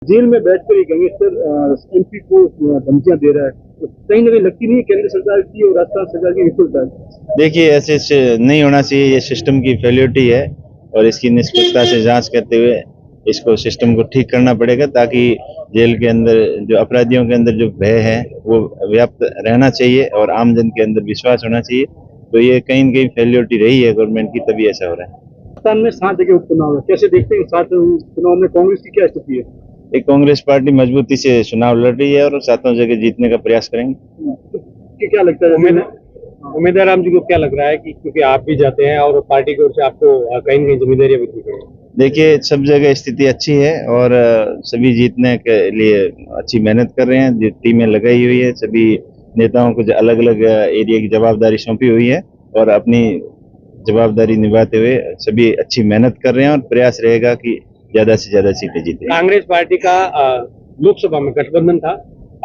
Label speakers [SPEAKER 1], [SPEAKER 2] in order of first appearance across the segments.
[SPEAKER 1] Jail में बैठकर ये गैंगस्टर एमपी को धमकियां दे रहा है, तो कहीं ना कहीं लगती नहीं है केंद्र सरकार की और राजस्थान सरकार की विफलता है?
[SPEAKER 2] देखिए, ऐसे नहीं होना चाहिए। ये सिस्टम की फेल्योरिटी है और इसकी निष्पक्षता से जांच करते हुए इसको सिस्टम को ठीक करना पड़ेगा, ताकि जेल के अंदर जो अपराधियों के अंदर जो भय है वो व्याप्त रहना चाहिए और आम जन के अंदर विश्वास होना चाहिए। तो ये कहीं न कहीं फेल्योरिटी रही है गवर्नमेंट की, तभी ऐसा हो रहा है।
[SPEAKER 1] राजस्थान में 7 जगह उपचुनाव है, कैसे देखते हैं 7 चुनाव में कांग्रेस की क्या स्थिति है?
[SPEAKER 2] एक कांग्रेस पार्टी मजबूती से चुनाव लड़ रही है और सातों जगह जीतने का प्रयास करेंगे।
[SPEAKER 1] कि क्या लगता है उम्मीदवार राम जी को क्या लग रहा है कि क्योंकि आप भी जाते हैं और पार्टी की ओर से आपको कहीं ना कहीं जिम्मेदारियां भी दी गई?
[SPEAKER 2] देखिए, सब जगह स्थिति अच्छी है और सभी जीतने के लिए अच्छी मेहनत कर रहे हैं। जो टीमें लगाई हुई है, सभी नेताओं को अलग अलग एरिया की जवाबदारी सौंपी हुई है और अपनी जवाबदारी निभाते हुए सभी अच्छी मेहनत कर रहे हैं और प्रयास रहेगा कि ज्यादा से ज्यादा सीटें जीतें।
[SPEAKER 1] कांग्रेस पार्टी का लोकसभा में गठबंधन था,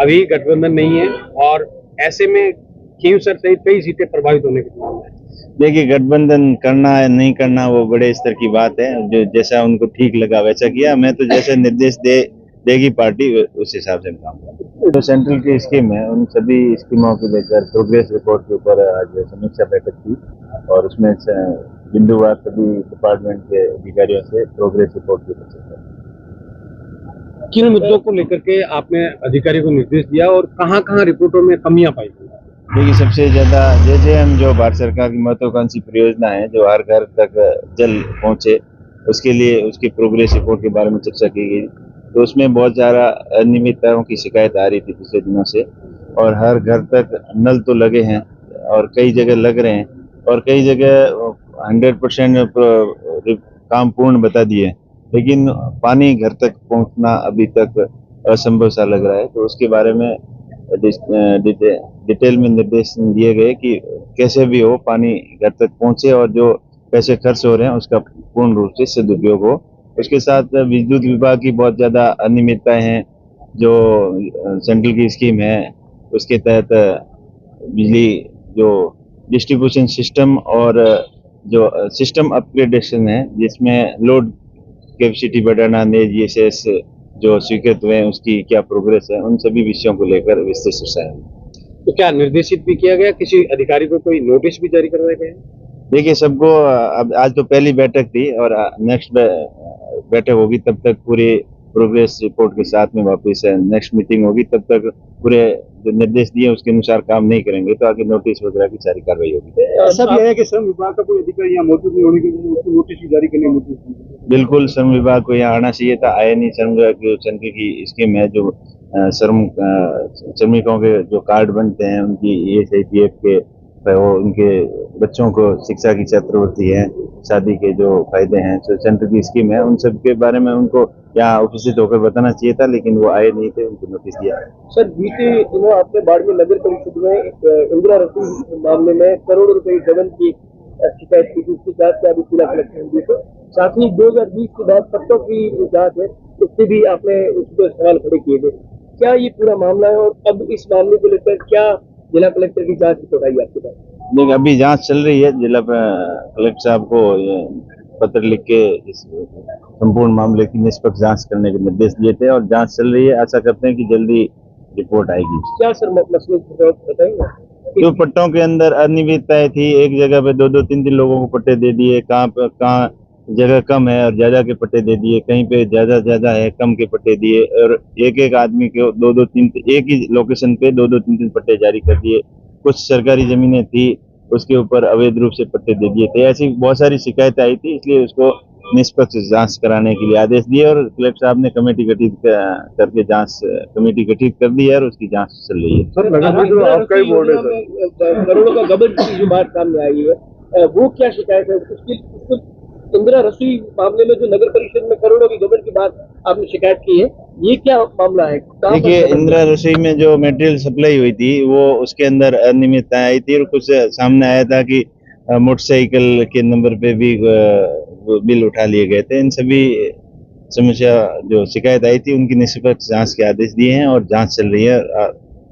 [SPEAKER 1] अभी गठबंधन नहीं है और ऐसे में खींवसर सहित कई सीटें प्रभावित होने के संभावना है।
[SPEAKER 2] देखिए, गठबंधन करना है नहीं करना वो बड़े स्तर की बात है। जो जैसा उनको ठीक लगा वैसा किया। मैं तो जैसे निर्देश देगी पार्टी उस हिसाब से काम करूंगा। जो सेंट्रल की स्कीम है उन सभी स्कीमों को लेकर प्रोग्रेस रिपोर्ट के ऊपर आज समीक्षा बैठक की और उसमें बिंदुवार सभी डिपार्टमेंट के अधिकारियों से प्रोग्रेस रिपोर्ट की चर्चा।
[SPEAKER 1] किन मुद्दों को लेकर के आपने अधिकारी को निर्देश दिया और कहां-कहां रिपोर्टों में कमियां पाई?
[SPEAKER 2] देखिए, सबसे ज्यादा जेजेएम जो भारत सरकार की महत्वाकांक्षी परियोजना है, जो हर घर तक जल पहुंचे, उसके लिए उसकी प्रोग्रेस रिपोर्ट के बारे में चर्चा की गई। तो उसमें बहुत सारा अनियमितताओं की शिकायत आ रही थी पिछले दिनों से और हर घर तक नल तो लगे हैं और कई जगह लग रहे हैं और कई जगह 100% काम पूर्ण बता दिए, लेकिन पानी घर तक पहुंचना अभी तक असंभव सा लग रहा है। तो उसके बारे में डिटेल में निर्देश दिए गए कि कैसे भी हो पानी घर तक पहुंचे और जो पैसे खर्च हो रहे हैं उसका पूर्ण रूप से सदुपयोग हो। उसके साथ विद्युत विभाग की बहुत ज्यादा अनियमितताएं हैं। जो सेंट्रल की स्कीम है उसके तहत बिजली जो डिस्ट्रीब्यूशन सिस्टम और जो सिस्टम अपग्रेडेशन है, जिसमें लोड कैपेसिटी बढ़ाना, नेजीएसएस जो स्वीकृत हुए हैं उसकी क्या प्रोग्रेस है, उन सभी विषयों को लेकर विस्तृत चर्चा है।
[SPEAKER 1] तो क्या निर्देशित भी किया गया, किसी अधिकारी को कोई नोटिस भी जारी करवाए गए?
[SPEAKER 2] देखिए, सबको अब आज तो पहली बैठक थी और नेक्स्ट बैठक होगी तब तक पूरी प्रोग्रेस रिपोर्ट के साथ में वापस नेक्स्ट मीटिंग होगी, तब तक पूरे जो निर्देश दिए उसके अनुसार काम नहीं करेंगे तो आगे नोटिस वगैरह की सारी कार्रवाई होगी।
[SPEAKER 1] ऐसा भी है कि श्रम विभाग का कोई अधिकारी यहाँ मौजूद नहीं होने के लिए उसको नोटिस भी जारी करने में
[SPEAKER 2] बिल्कुल श्रम विभाग को यहाँ आना चाहिए था, आया नहीं। श्रम विभाग की सेंट्रल की स्कीम है जो श्रमिकों के जो कार्ड बनते हैं उनकी ESIPF के वो उनके बच्चों को शिक्षा की छात्रवृत्ति है, शादी के जो फायदे हैं, जो सेंटर की स्कीम है, उन सब के बारे में उनको यहाँ उपस्थित होकर बताना चाहिए था, लेकिन वो आए नहीं थे, उनको नोटिस दिया।
[SPEAKER 1] सर, बीते दिनों आपने बाड़मेर नगर परिषद में इंदिरा रसोई मामले में करोड़ों रुपए गबन की शिकायत की थी, उसकी जांच का अभी जिला कलेक्टर ने दिया। साथ ही 2020 के बाद पट्टों की जांच है, उससे भी आपने उस पर सवाल खड़े किए थे। क्या ये पूरा मामला है और अब इस मामले को लेकर क्या जिला कलेक्टर की जांच रिपोर्ट आई आपके पास?
[SPEAKER 2] देखिए, अभी जांच चल रही है। जिला कलेक्टर साहब को ये पत्र लिख के इस संपूर्ण मामले की निष्पक्ष जांच करने के निर्देश दिए थे और जांच चल रही है। आशा करते हैं कि जल्दी रिपोर्ट आएगी।
[SPEAKER 1] क्या सर मसले बताएंगे?
[SPEAKER 2] जो पट्टों के अंदर अनियमितताएं थी, एक जगह पे 2-2, 3-3 लोगों को पट्टे दे दिए, कहाँ जगह कम है और ज्यादा के पट्टे दे दिए, कहीं पे ज्यादा है कम के पट्टे दिए और एक आदमी को 2-2, 3 एक ही लोकेशन पे 2-2, 3-3 पट्टे जारी कर दिए। कुछ सरकारी जमीनें थी उसके ऊपर अवैध रूप से पट्टे दे दिए थे। ऐसी बहुत सारी शिकायतें आई थी, इसलिए उसको निष्पक्ष जांच कराने के लिए आदेश दिए और कलेक्टर साहब ने कमेटी गठित करके जांच कमेटी गठित कर दी है और उसकी जांच चल रही है।
[SPEAKER 1] सर, लगातार आपका ही बोर्ड है सर, करोड़ों का गबन की जो बात सामने आई है वो क्या शिकायत है? उसकी इंदिरा रसोई मामले में जो नगर परिषद में करोड़ों की गबन की बात आपने शिकायत की है, ये क्या मामला है?
[SPEAKER 2] देखिए, इंदिरा रसोई में जो मटेरियल सप्लाई हुई थी वो उसके अंदर अनियमितताएं आई थी और कुछ सामने आया था कि मोटरसाइकिल के नंबर पे भी बिल उठा लिए गए थे। इन सभी समस्या जो शिकायत आई थी उनकी निष्पक्ष जांच के आदेश दिए हैं और जांच चल रही है।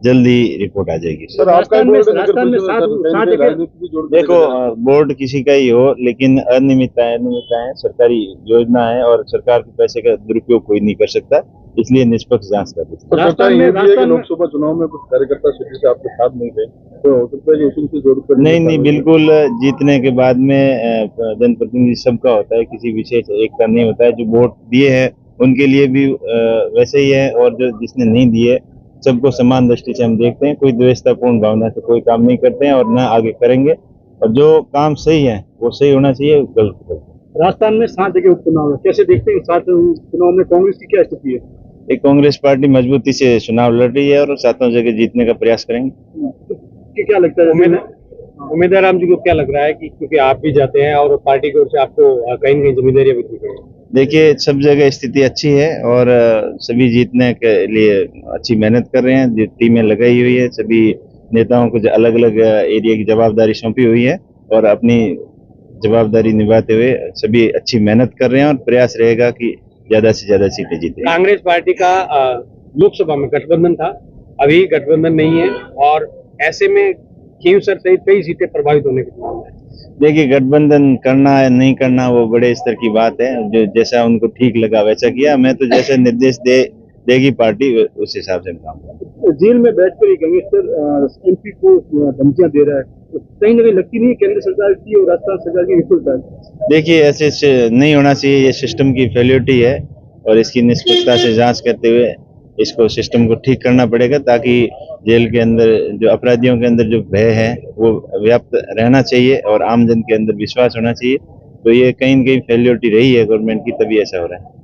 [SPEAKER 2] जल्द ही रिपोर्ट आ जाएगी।
[SPEAKER 3] सर आपका
[SPEAKER 1] राजस्थान में
[SPEAKER 3] बोर्ड नगर
[SPEAKER 1] राजस्थान में
[SPEAKER 3] परिषद
[SPEAKER 1] सात
[SPEAKER 3] सर,
[SPEAKER 1] जगह
[SPEAKER 3] राजनीति भी जोड़ के
[SPEAKER 2] देखो
[SPEAKER 3] देखा जाए।
[SPEAKER 2] बोर्ड किसी का ही हो, लेकिन अनियमितताएं सरकारी योजना है और सरकार के पैसे का दुरुपयोग कोई नहीं कर सकता, इसलिए निष्पक्ष जांच कर रही है।
[SPEAKER 3] तो चर्चा
[SPEAKER 1] राजस्थान में-
[SPEAKER 3] ये भी है कि
[SPEAKER 1] राजस्थान में-
[SPEAKER 3] लोकसभा चुनाव में कुछ कार्यकर्ता सिटी से आपके साथ नहीं थे, तो हो सकता है कि उसी से जोड़कर
[SPEAKER 2] नहीं, बिल्कुल जीतने के बाद में जनप्रतिनिधि सबका होता है, किसी विशेष एक का नहीं होता है। जो वोट दिए हैं उनके लिए भी वैसे ही है, और जो जिसने नहीं दिए सबको समान दृष्टि से हम देखते हैं। कोई द्वेषतापूर्ण भावना से कोई काम नहीं करते हैं और न आगे करेंगे, और जो काम सही है वो सही होना चाहिए, गलत करते हैं।
[SPEAKER 1] राजस्थान में 7 जगह उपचुनाव है, कैसे देखते हैं 7 चुनाव में कांग्रेस की क्या स्थिति है?
[SPEAKER 2] एक कांग्रेस पार्टी मजबूती से चुनाव लड़ रही है और सातों जगह जीतने का प्रयास करेंगे।
[SPEAKER 1] कि क्या लगता है उम्मीदवार राम जी को क्या लग रहा है कि क्योंकि आप भी जाते हैं और पार्टी की ओर से आपको कहीं न कहीं जिम्मेदारियां भी दी गई हैं?
[SPEAKER 2] देखिए, सब जगह स्थिति अच्छी है और सभी जीतने के लिए अच्छी मेहनत कर रहे हैं। जो टीमें लगाई हुई है, सभी नेताओं को अलग अलग एरिया की जवाबदारी सौंपी हुई है और अपनी जवाबदारी निभाते हुए सभी अच्छी मेहनत कर रहे हैं और प्रयास रहेगा कि ज्यादा से ज्यादा सीटें जीतें।
[SPEAKER 1] कांग्रेस पार्टी का लोकसभा में गठबंधन था, अभी गठबंधन नहीं है और ऐसे में खींवसर सहित कई सीटें प्रभावित होने के संभावना है।
[SPEAKER 2] देखिए, गठबंधन करना है नहीं करना वो बड़े स्तर की बात है, जो जैसा उनको ठीक लगा वैसा किया। मैं तो जैसे निर्देश देगी पार्टी उस हिसाब से हम काम करेंगे।
[SPEAKER 1] जेल में बैठकर ही गैंगस्टर एमपी को धमकियां दे रहा है, तो कहीं ना कहीं लगती नहीं केंद्र सरकार की और राजस्थान सरकार की विफलता है?
[SPEAKER 2] देखिए, ऐसे नहीं होना चाहिए, ये सिस्टम की फेल्योरिटी है और इसकी निष्पक्षता से जांच करते हुए इसको सिस्टम को ठीक करना पड़ेगा, ताकि जेल के अंदर जो अपराधियों के अंदर जो भय है वो व्याप्त रहना चाहिए और आमजन के अंदर विश्वास होना चाहिए। तो ये कहीं न कहीं फेल्योरिटी रही है गवर्नमेंट की, तभी ऐसा हो रहा है।